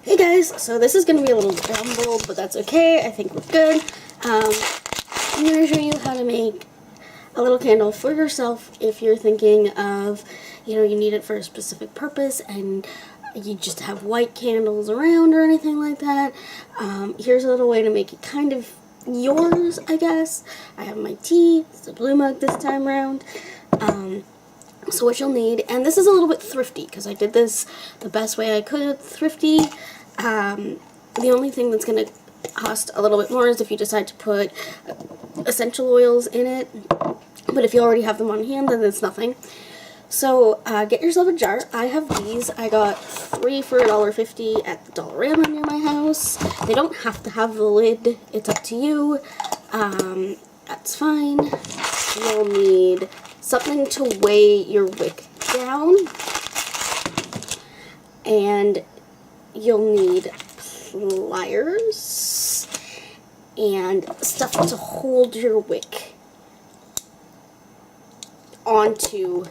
Hey guys, so this is going to be a little jumbled, but that's okay. I think we're good. I'm going to show you how to make a little candle for yourself if you're thinking of, you need it for a specific purpose and you just have white candles around or anything like that. Here's a little way to make it kind of yours, I guess. I have my tea. It's a blue mug this time around. So what you'll need, and this is a little bit thrifty because I did this the best way I could at Thrifty. The only thing that's going to cost a little bit more is if you decide to put essential oils in it, but if you already have them on hand, then it's nothing. So get yourself a jar. I have these. I got 3 for $1.50 at the WitchyLadyRena near my house. They don't have to have the lid. It's up to you. That's fine. You'll need something to weigh your wick down, and you'll need pliers and stuff to hold your wick onto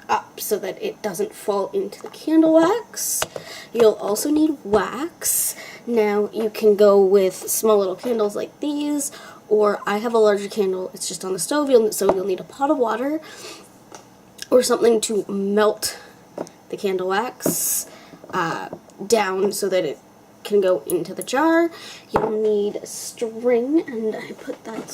up so that it doesn't fall into the candle wax. You'll also need wax. Now you can go with small little candles like these, or I have a larger candle, it's just on the stove, so you'll need a pot of water or something to melt the candle wax down so that it can go into the jar. You'll need string, and I put that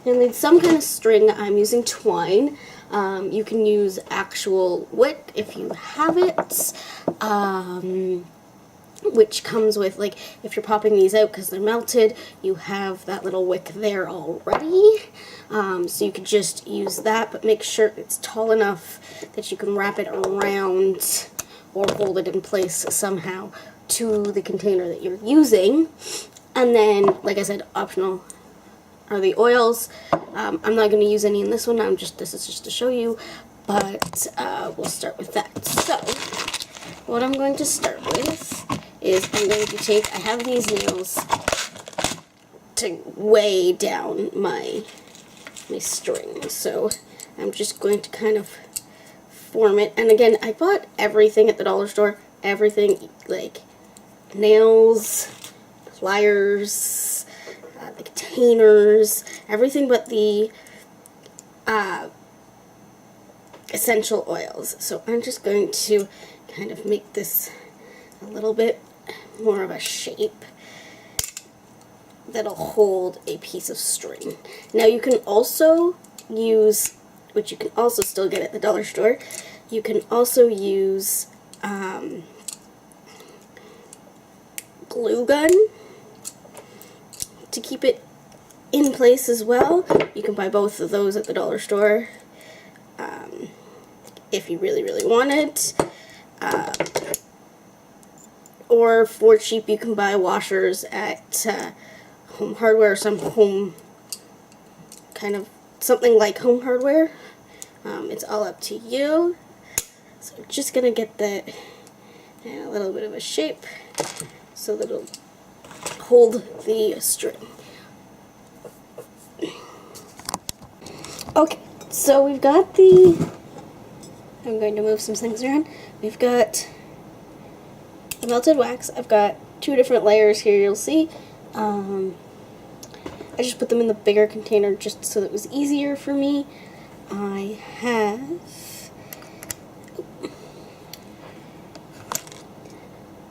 you'll need some kind of string. I'm using twine. You can use actual wick if you have it. Which comes with, like, if you're popping these out because they're melted, you have that little wick there already. So you could just use that, but make sure it's tall enough that you can wrap it around or hold it in place somehow to the container that you're using. And then, like I said, optional are the oils. I'm not going to use any in this one. This is just to show you, but we'll start with that. So what I'm going to start with is I'm going to I have these nails to weigh down my string, so I'm just going to kind of form it. And again, I bought everything at the dollar store, everything, like nails, pliers, the containers, everything but the essential oils. So I'm just going to kind of make this a little bit more of a shape that'll hold a piece of string. Now you can also use, which you can also still get at the dollar store, you can also use glue gun to keep it in place as well. You can buy both of those at the dollar store if you really, really want it. Or for cheap, you can buy washers at Home Hardware, some home, kind of something like Home Hardware. It's all up to you. So I'm just going to get that in a little bit of a shape so that it'll hold the string. Okay, so we've got I'm going to move some things around. We've got the melted wax. I've got 2 different layers here, you'll see. I just put them in the bigger container just so that it was easier for me. I have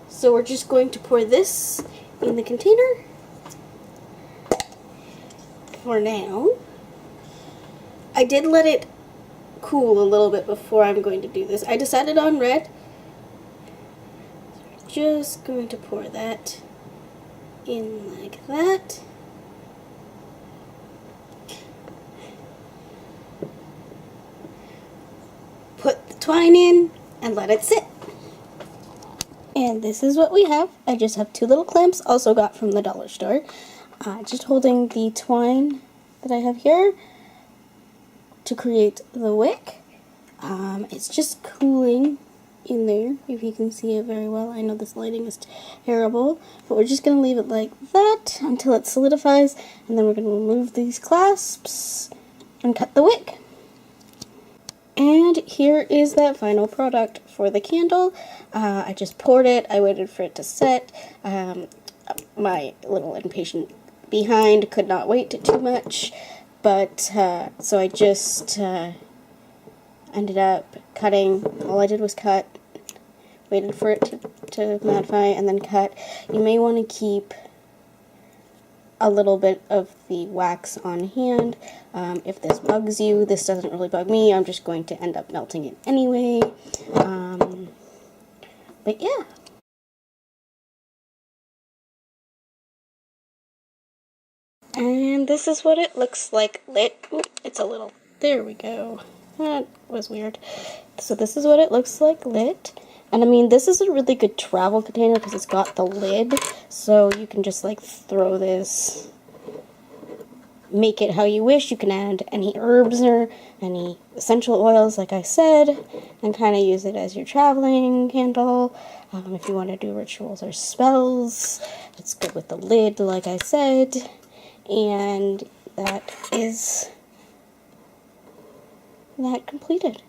so we're just going to pour this in the container for now. I did let it cool a little bit before I'm going to do this. I decided on red. Just going to pour that in like that. Put the twine in and let it sit. And this is what we have. I just have 2 little clamps, also got from the dollar store. Just holding the twine that I have here to create the wick. It's just cooling in there, if you can see it very well. I know this lighting is terrible, but we're just going to leave it like that until it solidifies, and then we're going to remove these clasps and cut the wick. And here is that final product for the candle. I just poured it. I waited for it to set. My little impatient behind could not wait too much, but so I just ended up cutting. All I did was cut, waited for it to mattify, and then cut. You may want to keep a little bit of the wax on hand. If this bugs you, this doesn't really bug me. I'm just going to end up melting it anyway. But yeah. And this is what it looks like lit. Oop, it's a little, there we go. That was weird. So this is what it looks like lit. And I mean, this is a really good travel container because it's got the lid. So you can just like throw this, make it how you wish. You can add any herbs or any essential oils, like I said, and kind of use it as your traveling candle. If you want to do rituals or spells, it's good with the lid, like I said. And that is that completed.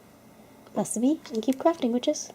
Bless the bee and keep crafting, witches.